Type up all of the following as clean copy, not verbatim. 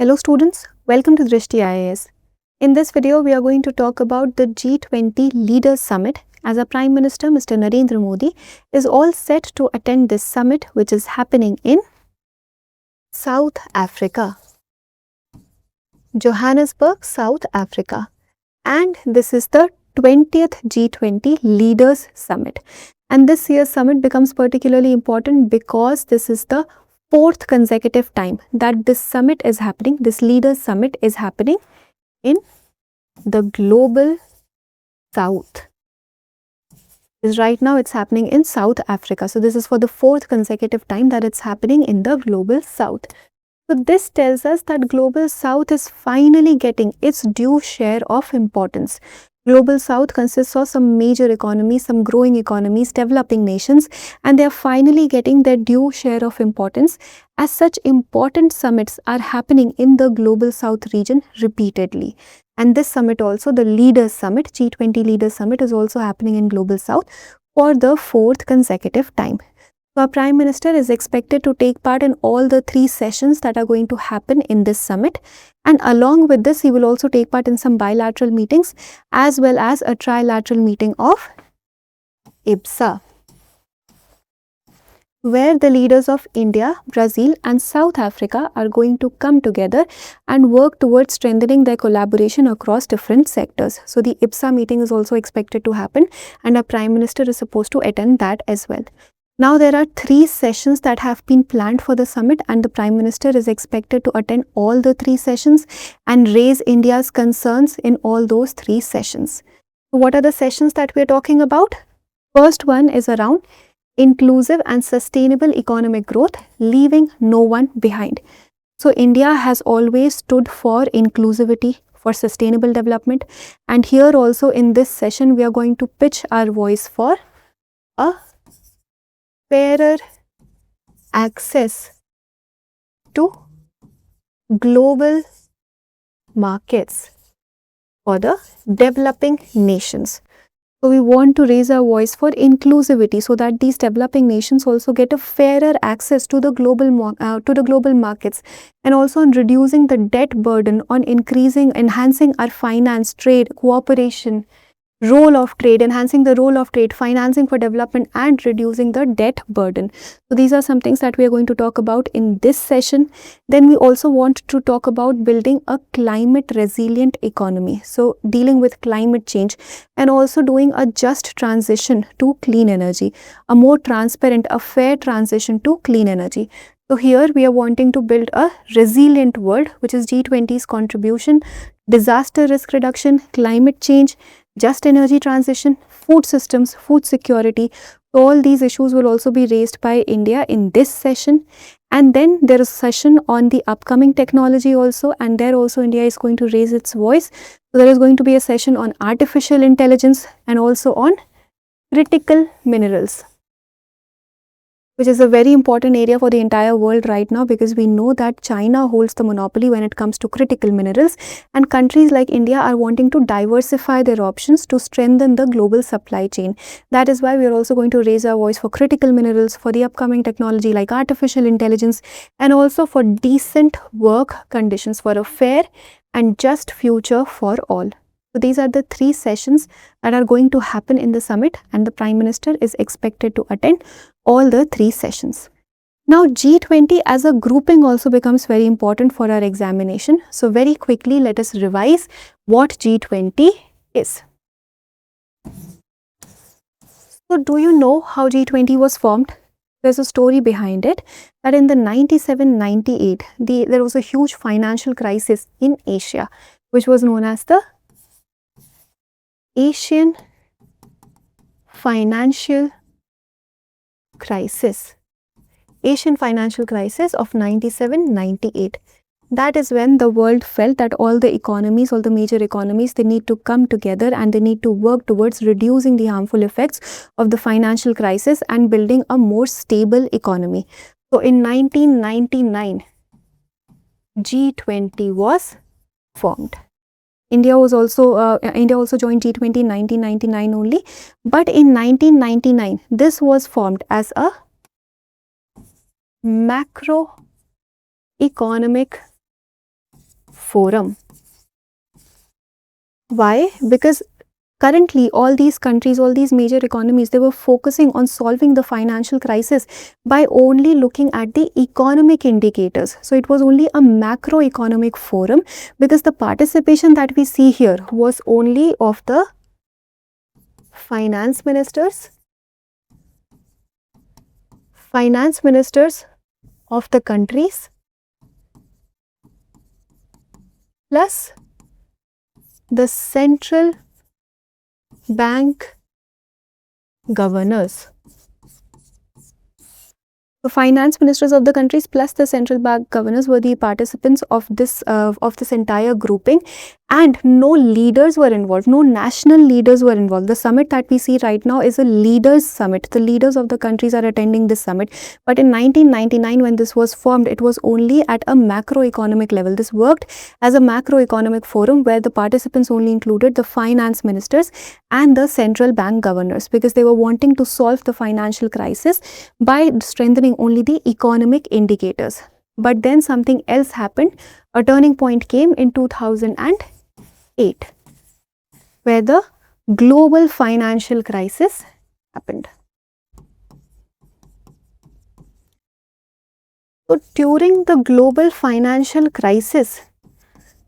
Hello students, welcome to Drishti IAS. In this video, we are going to talk about the G20 Leaders Summit, as our Prime Minister Mr. Narendra Modi is all set to attend this summit, which is happening in South Africa, Johannesburg, South Africa. And this is the 20th G20 Leaders Summit. And this year's summit becomes particularly important because this is the fourth consecutive time that this summit is happening, this Leaders Summit is happening in the Global South. Right now it's happening in South Africa. So this is for the fourth consecutive time that it's happening in the Global South. So this tells us that Global South is finally getting its due share of importance. Global South consists of some major economies, some growing economies, developing nations, and they are finally getting their due share of importance, as such important summits are happening in the Global South region repeatedly. And this summit also, the Leaders Summit, G20 Leaders Summit, is also happening in Global South for the fourth consecutive time. So our Prime Minister is expected to take part in all the three sessions that are going to happen in this summit. And along with this, he will also take part in some bilateral meetings as well as a trilateral meeting of IBSA, where the leaders of India, Brazil and South Africa are going to come together and work towards strengthening their collaboration across different sectors. So the IBSA meeting is also expected to happen and our Prime Minister is supposed to attend that as well. Now there are three sessions that have been planned for the summit and the Prime Minister is expected to attend all the three sessions and raise India's concerns in all those three sessions. So what are the sessions that we are talking about? First one is around inclusive and sustainable economic growth, leaving no one behind. So India has always stood for inclusivity, for sustainable development, and here also in this session we are going to pitch our voice for a fairer access to global markets for the developing nations. So we want to raise our voice for inclusivity so that these developing nations also get a fairer access to the global markets, and also on reducing the debt burden, on enhancing our finance, trade, cooperation, role of trade, enhancing the role of trade, financing for development and reducing the debt burden. So these are some things that we are going to talk about in this session. Then we also want to talk about building a climate resilient economy. So dealing with climate change and also doing a just transition to clean energy, a more transparent, a fair transition to clean energy. So here we are wanting to build a resilient world, which is G20's contribution, disaster risk reduction, climate change, just energy transition, food systems, food security. All these issues will also be raised by India in this session. And then there is a session on the upcoming technology also, and there also India is going to raise its voice. So there is going to be a session on artificial intelligence and also on critical minerals, which is a very important area for the entire world right now, because we know that China holds the monopoly when it comes to critical minerals, and countries like India are wanting to diversify their options to strengthen the global supply chain. That is why we are also going to raise our voice for critical minerals, for the upcoming technology like artificial intelligence, and also for decent work conditions, for a fair and just future for all. So these are the three sessions that are going to happen in the summit, and the Prime Minister is expected to attend all the three sessions. Now G20 as a grouping also becomes very important for our examination. So very quickly let us revise what G20 is. So do you know how G20 was formed? There's a story behind it, that in the 97-98 there was a huge financial crisis in Asia, which was known as the Asian financial crisis. Asian financial crisis of 97-98. That is when the world felt that all the economies, all the major economies, they need to come together and they need to work towards reducing the harmful effects of the financial crisis and building a more stable economy. So in 1999, G20 was formed. India also joined G20 in 1999 only, but in 1999 this was formed as a macroeconomic Forum. Why? Because currently all these countries, all these major economies, they were focusing on solving the financial crisis by only looking at the economic indicators. So it was only a macroeconomic forum, because the participation that we see here was only of the finance ministers of the countries plus the central bank governors. The finance ministers of the countries plus the central bank governors were the participants of this entire grouping, and no leaders were involved, no national leaders were involved. The summit that we see right now is a leaders summit. The leaders of the countries are attending this summit, but in 1999 when this was formed, it was only at a macroeconomic level. This worked as a macroeconomic forum where the participants only included the finance ministers and the central bank governors, because they were wanting to solve the financial crisis by strengthening only the economic indicators. But then something else happened. A turning point came in 2008, where the global financial crisis happened. So during the global financial crisis,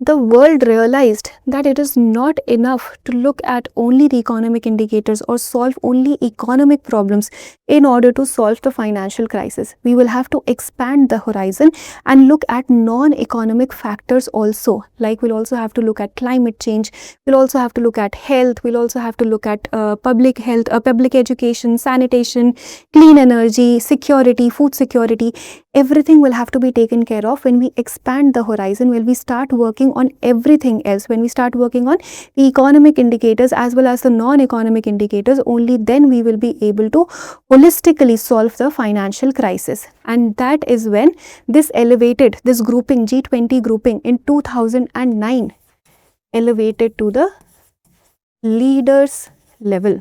the world realized that it is not enough to look at only the economic indicators or solve only economic problems in order to solve the financial crisis. We will have to expand the horizon and look at non-economic factors also. Like we'll also have to look at climate change, we'll also have to look at health, we'll also have to look at public health, public education, sanitation, clean energy, security, food security. Everything will have to be taken care of when we expand the horizon, when we start working on everything else, when we start working on the economic indicators as well as the non-economic indicators. Only then we will be able to holistically solve the financial crisis. And that is when this grouping, G20 grouping in 2009, elevated to the leaders level,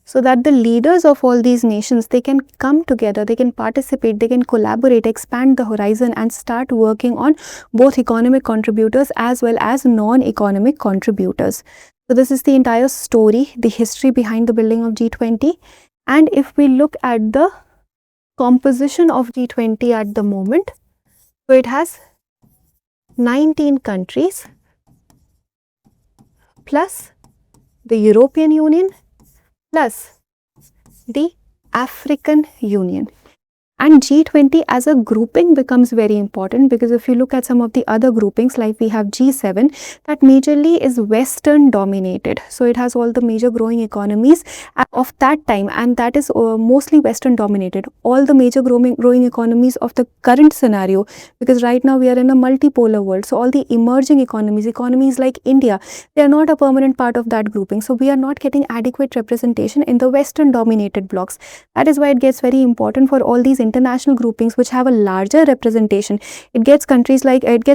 so that the leaders of all these nations, they can come together, they can participate, they can collaborate, expand the horizon and start working on both economic contributors as well as non-economic contributors. So this is the entire story, the history behind the building of G20. And if we look at the composition of G20 at the moment, so it has 19 countries plus the European Union plus the African Union. And G20 as a grouping becomes very important, because if you look at some of the other groupings, like we have G7, that majorly is Western dominated. So it has all the major growing economies of that time, and that is mostly Western dominated. All the major growing economies of the current scenario, because right now we are in a multipolar world. So all the emerging economies like India, they are not a permanent part of that grouping. So we are not getting adequate representation in the Western dominated blocks. That is why it gets very important for all these international groupings which have a larger representation. It gets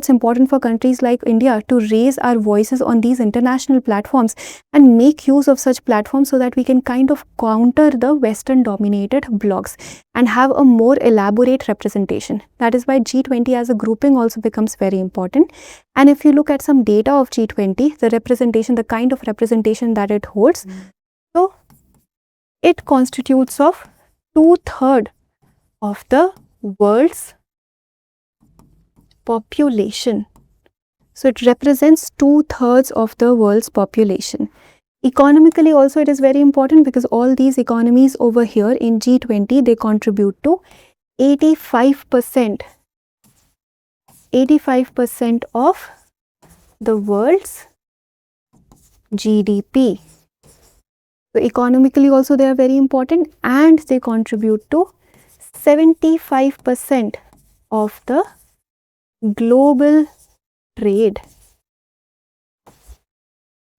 important for countries like India to raise our voices on these international platforms and make use of such platforms, so that we can kind of counter the Western dominated blocks and have a more elaborate representation. That is why G20 as a grouping also becomes very important. And if you look at some data of G20, the representation, the kind of representation that it holds, so it constitutes of 2/3 of the world's population. So it represents 2/3 of the world's population. Economically also it is very important, because all these economies over here in G20, they contribute to 85% of the world's GDP. So economically also they are very important, and they contribute to 75% of the global trade.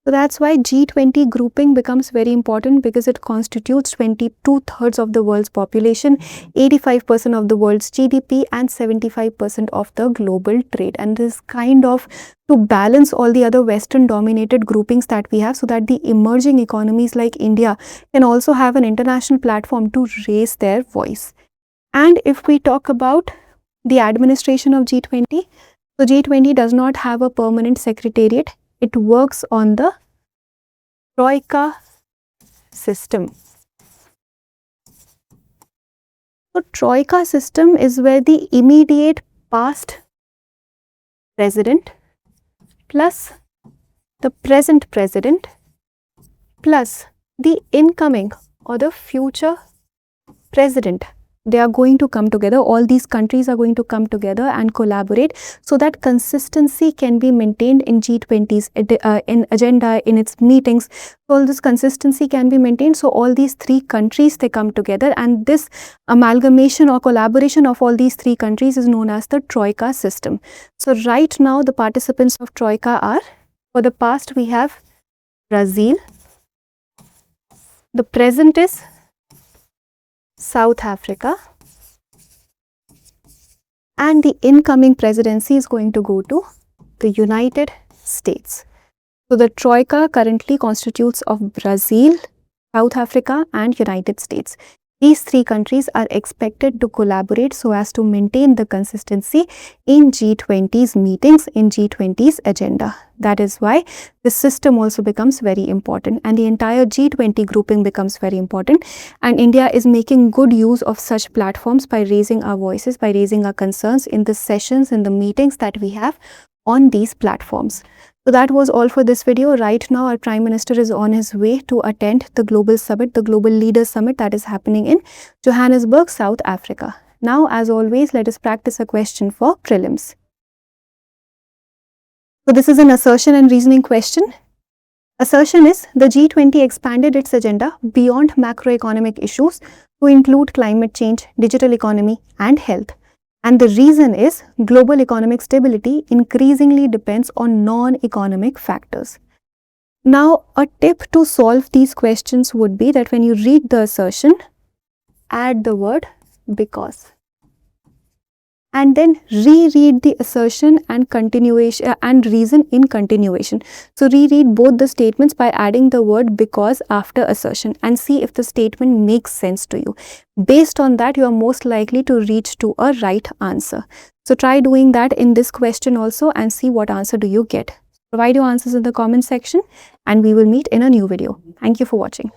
So that's why G20 grouping becomes very important, because it constitutes 2/3 of the world's population, 85% of the world's GDP and 75% of the global trade. And this kind of to balance all the other Western dominated groupings that we have, so that the emerging economies like India can also have an international platform to raise their voice. And if we talk about the administration of G20. So G20 does not have a permanent secretariat. It works on the Troika system. So Troika system is where the immediate past president plus the present president plus the incoming or the future president, they are going to come together. All these countries are going to come together and collaborate so that consistency can be maintained in G20's in agenda, in its meetings. So all this consistency can be maintained. So all these three countries, they come together, and this amalgamation or collaboration of all these three countries is known as the Troika system. So right now the participants of Troika are, for the past we have Brazil, the present is South Africa, and the incoming presidency is going to go to the United States. So the Troika currently constitutes of Brazil, South Africa and United States. These three countries are expected to collaborate so as to maintain the consistency in G20's meetings, in G20's agenda. That is why the system also becomes very important, and the entire G20 grouping becomes very important. And India is making good use of such platforms by raising our voices, by raising our concerns in the sessions, in the meetings that we have on these platforms. So that was all for this video. Right now our Prime Minister is on his way to attend the Global Summit, the Global Leaders Summit that is happening in Johannesburg, South Africa. Now, as always, let us practice a question for prelims. So this is an assertion and reasoning question. Assertion is the G20 expanded its agenda beyond macroeconomic issues to include climate change, digital economy and health. And the reason is global economic stability increasingly depends on non-economic factors. Now, a tip to solve these questions would be that when you read the assertion, add the word because, and then reread the assertion and continuation and reason in continuation. So reread both the statements by adding the word because after assertion and see if the statement makes sense to you. Based on that, you are most likely to reach to a right answer. So try doing that in this question also and see what answer do you get. Provide your answers in the comment section and we will meet in a new video. Thank you for watching.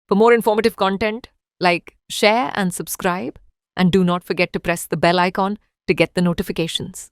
For more informative content, like, share and subscribe, and do not forget to press the bell icon to get the notifications.